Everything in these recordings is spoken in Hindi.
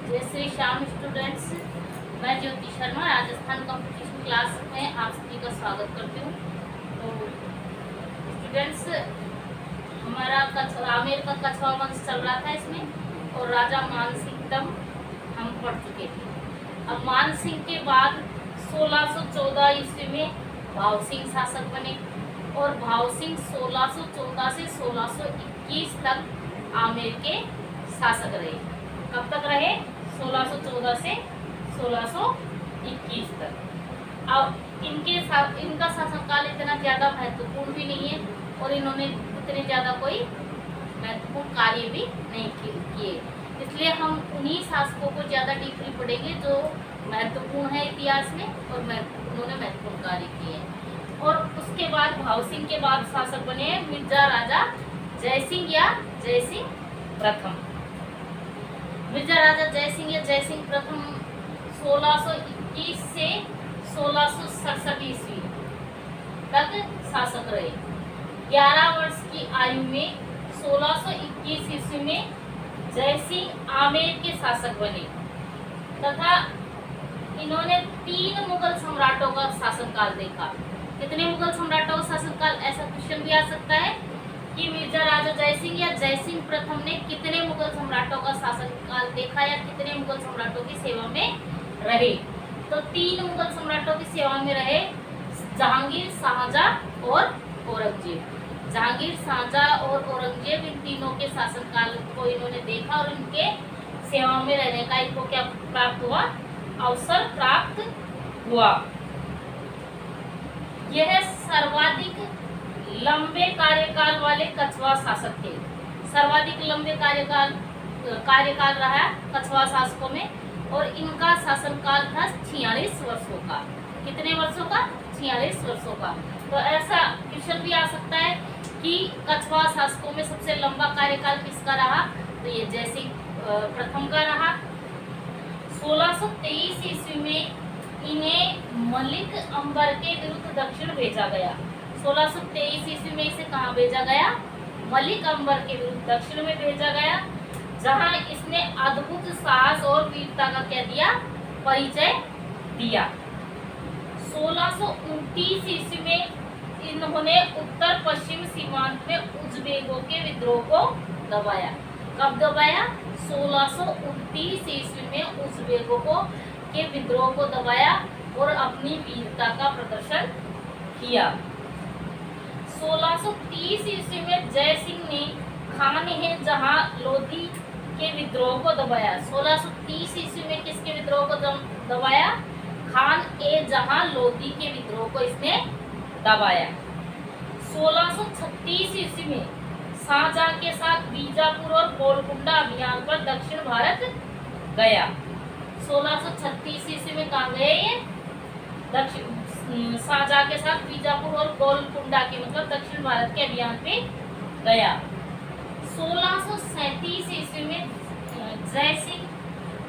जय श्री श्याम स्टूडेंट्स। मैं ज्योति शर्मा राजस्थान कंपटीशन क्लास में आप सभी का स्वागत करती हूँ। तो स्टूडेंट्स, हमारा आमेर का कछवा वंश चल रहा था इसमें, और राजा मानसिंह तक हम पढ़ चुके थे। अब मानसिंह के बाद 1614 ईस्वी में भाव सिंह शासक बने, और भाव सिंह 1614 से 1621 तक आमेर के शासक रहे। कब तक रहे? 1614 से 1621 तक। अब इनका शासनकाल इतना ज़्यादा महत्वपूर्ण भी नहीं है, और इन्होंने इतने ज़्यादा कोई महत्वपूर्ण कार्य भी नहीं किए, इसलिए हम उन्हीं शासकों को ज़्यादा डीपली पढ़ेंगे जो महत्वपूर्ण है इतिहास में, और उन्होंने महत्वपूर्ण कार्य किए हैं। और उसके बाद भाव सिंह के बाद शासक बने मिर्जा राजा जयसिंह या जयसिंह प्रथम। मिर्जा राजा जयसिंह या जयसिंह प्रथम 1621 से 1667 ईस्वी तक शासक रहे। 11 वर्ष की आयु में 1621 ईस्वी में जयसिंह आमेर के शासक बने, तथा इन्होंने 3 मुगल सम्राटों का शासनकाल देखा। कितने मुगल सम्राटों का शासनकाल? ऐसा क्वेश्चन भी आ सकता है कि मिर्जा राजा जयसिंह या जयसिंह प्रथम ने कितने मुगल सम्राटों का शासनकाल देखा, या कितने मुगल सम्राटों की सेवा में रहे। तो 3 मुगल सम्राटों की सेवा में रहे, जहांगीर, शाहजहां और औरंगजेब। जहांगीर, शाहजहां और औरंगजेब, इन तीनों के शासनकाल को इन्होंने देखा, और इनके सेवा में रहने का इनको क्या प्राप्त हुआ? अवसर प्राप्त हुआ। यह सर्वाधिक लंबे कार्यकाल वाले कछवा शासक थे। सर्वाधिक लंबे कार्यकाल रहा कछवा शासकों में, और इनका शासनकाल था 46 वर्षों का। कितने वर्षों का? 46 वर्षों का। तो ऐसा क्वेश्चन भी आ सकता है कि कछवा शासकों में सबसे लंबा कार्यकाल किसका रहा? तो ये जयसिंह प्रथम का रहा। 1623 ईस्वी में इन्हें मलिक अंबर के विरुद्ध दक्षिण भेजा गया। 1623 ईस्वी में इसे कहाँ भेजा गया? मलिक अंबर के विरुद्ध दक्षिण में भेजा गया, जहां इसने अद्भुत साहस और वीरता का क्या दिया? परिचय दिया। 1629 ईस्वी में इन्होंने उत्तर पश्चिम सीमांत में उज़्बेकों के विद्रोह को दबाया। कब दबाया? 1629 ईस्वी में उज़्बेकों के विद्रोह को दबाया और अपनी वीरता का प्रदर्शन किया। 1630 ईस्वी में जयसिंह ने खान-ए-जहां लोधी के विद्रोह को दबाया। 1630 ईस्वी में किसके विद्रोह को दबाया? खान-ए-जहां लोधी के विद्रोह को इसने दबाया। 1636 ईस्वी में शाहजहां के साथ बीजापुर और गोलकुंडा अभियान पर दक्षिण भारत गया। 1636 ईस्वी में कहाँ गए ये? शाहजहां के साथ बीजापुर और गोलकुंडा के मतलब दक्षिण भारत के अभियान पे गया। 1637 ईस्वी में जयसिंह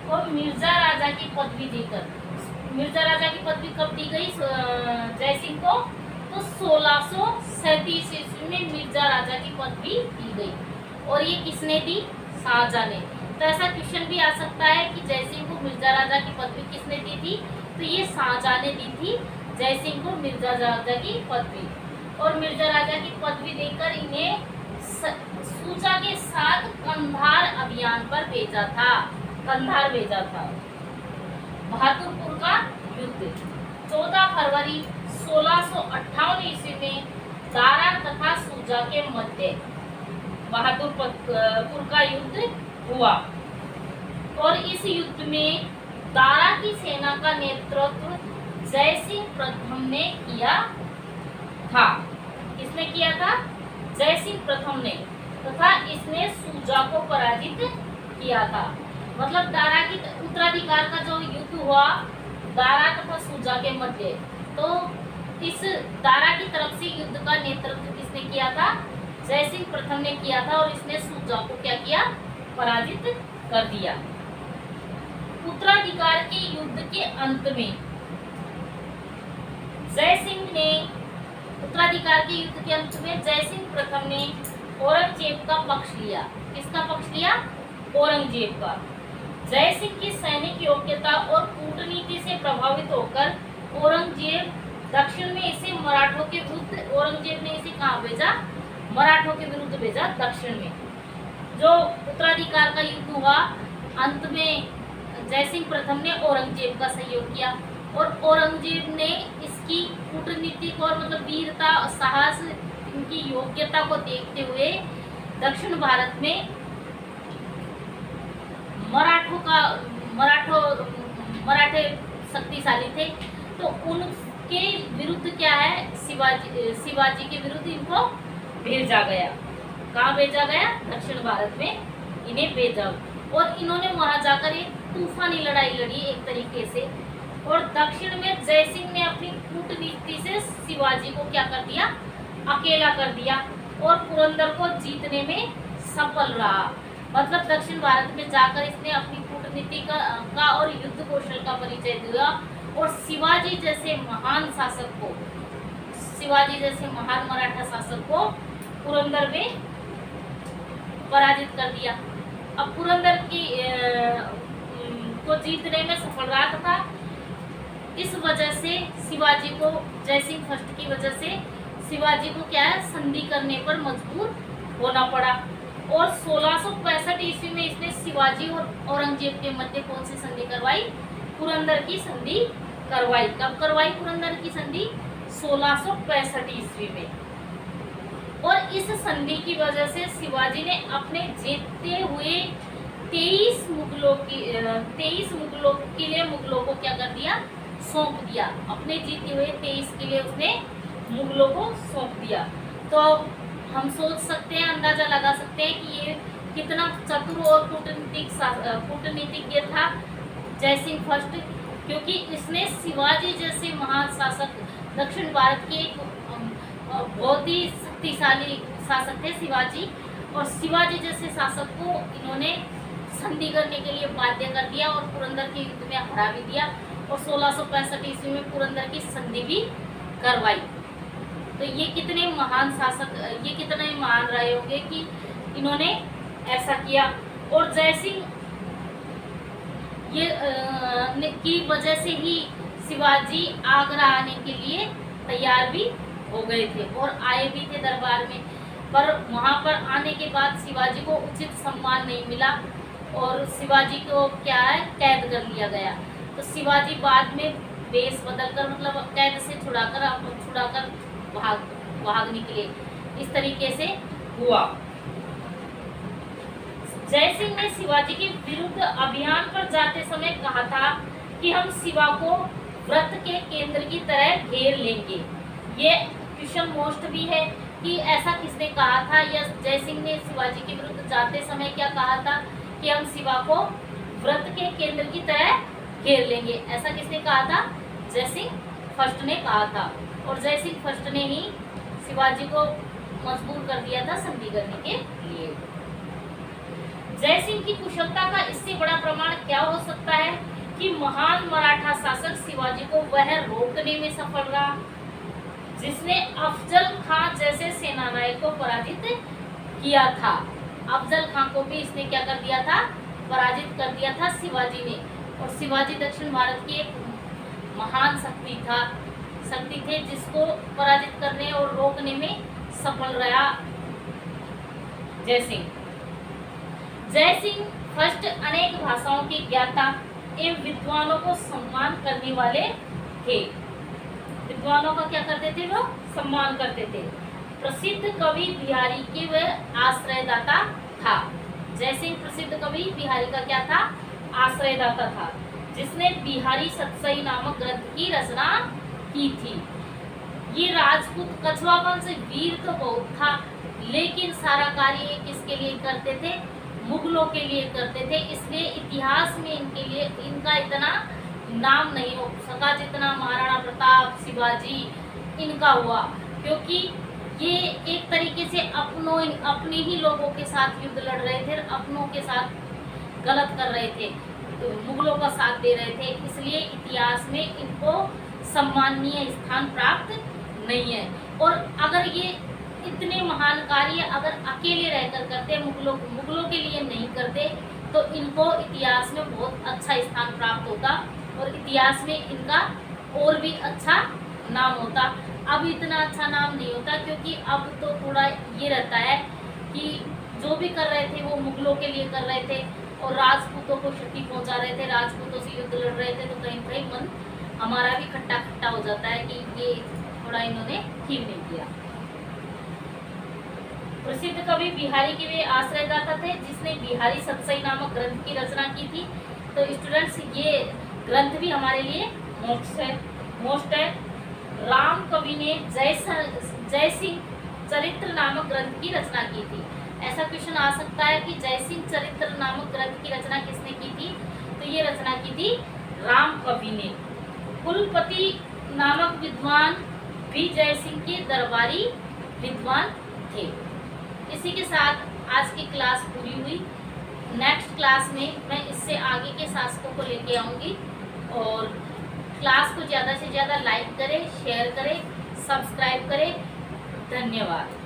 को मिर्जा राजा की पदवी देकर, मिर्जा राजा की पदवी कब दी गई जयसिंह को? तो 1637 ईस्वी में मिर्जा राजा की पदवी दी गई, और ये किसने दी? शाहजहां ने। तो ऐसा क्वेश्चन भी आ सकता है कि जयसिंह को मिर्जा राजा की पदवी किसने दी थी? तो ये शाहजहां ने दी थी जयसिंह को मिर्जा राजा की पदवी, और मिर्जा राजा की पदवी देकर इन्हें सूचा के साथ कंधार अभियान पर भेजा था। कंधार भेजा था। बहादुरपुर का युद्ध 14 फरवरी 1658 ईस्वी में दारा तथा सूजा के मध्य बहादुरपुर का युद्ध हुआ, और इस युद्ध में दारा की सेना का नेतृत्व जयसिंह प्रथम ने किया था। किसने किया था? जयसिंह प्रथम ने, तथा इसने सूजा को पराजित किया था। मतलब दारा की उत्तराधिकार का जो युद्ध हुआ दारा तथा सूजा के मध्य, तो इस दारा की तरफ से युद्ध का नेतृत्व किसने किया था? जयसिंह प्रथम ने किया था, और इसने सूजा को क्या किया? पराजित कर दिया। उत्तराधिकार के युद्ध के अंत में जयसिंह ने, उत्तराधिकार के युद्ध के अंत में जयसिंह प्रथम ने औरंगजेब का पक्ष लिया। किसका पक्ष लिया? औरंगजेब का। जय सिंह की सैनिक योग्यता और कूटनीति से प्रभावित होकर औरंगजेब दक्षिण में इसे मराठों के विरुद्ध, औरंगजेब ने इसे कहाँ भेजा, मराठों के विरुद्ध भेजा दक्षिण में। जो उत्तराधिकार का युद्ध हुआ, अंत में जयसिंह प्रथम ने औरंगजेब का सहयोग किया और औरंगजेब ने इसकी कूटनीतिक और मतलब वीरता और साहस, इनकी योग्यता को देखते हुए दक्षिण भारत में मराठे शक्तिशाली थे, तो उनके विरुद्ध क्या है, शिवाजी के विरुद्ध इनको भेजा गया। कहाँ भेजा गया, दक्षिण भारत में इन्हें भेजा और इन्होंने वहां जाकर एक तूफानी लड़ाई लड़ी एक तरीके से। और दक्षिण में जयसिंह ने अपनी कूटनीति से शिवाजी को क्या कर दिया, अकेला कर दिया और पुरंदर को जीतने में सफल रहा। मतलब दक्षिण भारत में जाकर इसने अपनी कूटनीति का और युद्ध कौशल का परिचय दिया और शिवाजी जैसे महान शासक को, शिवाजी जैसे महान मराठा शासक को पुरंदर में पराजित कर दिया। अब पुरंदर की को जीतने में सफल रहा था। इस वजह से शिवाजी को, जयसिंह फर्स्ट की वजह से शिवाजी को क्या है, संधि करने पर मजबूर होना पड़ा। और 1665 ईस्वी में इसने शिवाजी और औरंगजेब के मध्य कौन सी संधि करवाई, पुरंदर की संधि करवाई। कब करवाई पुरंदर की संधि, 1665 ईस्वी में। और इस संधि की वजह से शिवाजी ने अपने जीतते हुए 23 मुगलों को क्या कर दिया, सौंप दिया। अपने जीते हुए 23 किले उसने मुगलों को सौंप दिया। तो हम सोच सकते हैं, अंदाजा लगा सकते हैं कि ये कितना चतुर और कूटनीतिज्ञ था जयसिंह फर्स्ट, क्योंकि इसने शिवाजी जैसे महान शासक, दक्षिण भारत के एक बहुत ही शक्तिशाली शासक थे शिवाजी, और शिवाजी जैसे शासक को इन्होंने संधि करने के लिए बाध्य कर दिया और पुरंदर के युद्ध में हरा भी दिया और 1665 ईस्वी में पुरंदर की संधि भी करवाई। तो ये कितने महान शासक, ये कितने महान रहे होंगे कि इन्होंने ऐसा किया। और जयसिंह ये की वजह से ही शिवाजी आगरा आने के लिए तैयार भी हो गए थे और आए भी थे दरबार में, पर वहां पर आने के बाद शिवाजी को उचित सम्मान नहीं मिला और शिवाजी को क्या है, कैद कर लिया गया। तो शिवाजी बाद में वेश बदलकर, मतलब कैद से छुड़ाकर भाग निकले। इस तरीके से हुआ। जयसिंह ने शिवाजी के विरुद्ध अभियान पर जाते समय कहा था कि हम शिवा को व्रत के केंद्र की तरह घेर लेंगे। ये क्वेश्चन मोस्ट भी है कि ऐसा किसने कहा था, या जयसिंह ने शिवाजी के विरुद्ध जाते समय क्या कहा था कि हम शिवा को व्रत के केंद्र की तरह घेर लेंगे। ऐसा किसने कहा था, जयसिंह फर्स्ट ने कहा था। और जयसिंह फर्स्ट ने ही शिवाजी को मजबूर कर दिया था संधि करने के लिए। जयसिंह की कुशलता का इससे बड़ा प्रमाण क्या हो सकता है कि महान मराठा शासक शिवाजी को वह रोकने में सफल रहा जिसने अफजल खान जैसे सेनानायक को पराजित किया था। अफजल खान को भी इसने क्या कर दिया था, पराजित कर दिया था शिवाजी ने। और शिवाजी दक्षिण भारत की एक महान शक्ति थे जिसको पराजित करने और रोकने में सफल रहा जयसिंह। जयसिंह फर्स्ट अनेक भाषाओं के ज्ञाता एवं विद्वानों को सम्मान करने वाले थे। विद्वानों का क्या करते थे, वो सम्मान करते थे। प्रसिद्ध कवि बिहारी के वह आश्रयदाता था। जयसिंह प्रसिद्ध कवि बिहारी का क्या था, आश्रयदाता था, जिसने बिहारी सतसई नामक ग्रंथ की रचना की थी। ये राजपूत कछवा वंश वीर तो बहुत था, लेकिन सारा कार्य किसके लिए करते थे, मुगलों के लिए करते थे। इसलिए इतिहास में इनका इतना नाम नहीं हो सका जितना महाराणा प्रताप, शिवाजी इनका हुआ, क्योंकि ये एक तरीके से अपने ही लोगों के साथ युद्ध लड़ रहे थे, अपनों के साथ गलत कर रहे थे, तो मुगलों का साथ दे रहे थे। इसलिए इतिहास में इनको सम्माननीय स्थान प्राप्त नहीं है। और अगर ये इतने महान कार्य अगर अकेले रहकर करते, मुगलों के लिए नहीं करते, तो इनको इतिहास में बहुत अच्छा स्थान प्राप्त होता और इतिहास में इनका और भी अच्छा नाम होता। अब इतना अच्छा नाम नहीं होता, क्योंकि अब तो थोड़ा ये रहता है कि जो भी कर रहे थे वो मुगलों के लिए कर रहे थे और राजपूतों को क्षति पहुंचा रहे थे, राजपूतों से युद्ध लड़ रहे थे, तो कहीं कहीं मन हमारा भी खट्टा खट्टा हो जाता है कि ये थोड़ा इन्होंने ठीक नहीं किया। प्रसिद्ध कवि बिहारी के वे आश्रयदाता थे, जिसने बिहारी सतसई नामक ग्रंथ की रचना की थी। तो स्टूडेंट्स, ये ग्रंथ भी हमारे लिए मोस्ट है। राम कवि ने जय सिंह चरित्र नामक ग्रंथ की रचना की थी। ऐसा क्वेश्चन आ सकता है कि जय सिंह चरित्र नामक ग्रंथ की रचना किसने की थी? तो ये रचना की थी राम कवि ने। कुलपति नामक विद्वान भी जय सिंह के दरबारी विद्वान थे। इसी के साथ आज की क्लास पूरी हुई। नेक्स्ट क्लास में मैं इससे आगे के शासकों को लेके आऊँगी। और क्लास को ज़्यादा से ज़्यादा लाइक करें, शेयर करें, सब्सक्राइब करें। धन्यवाद।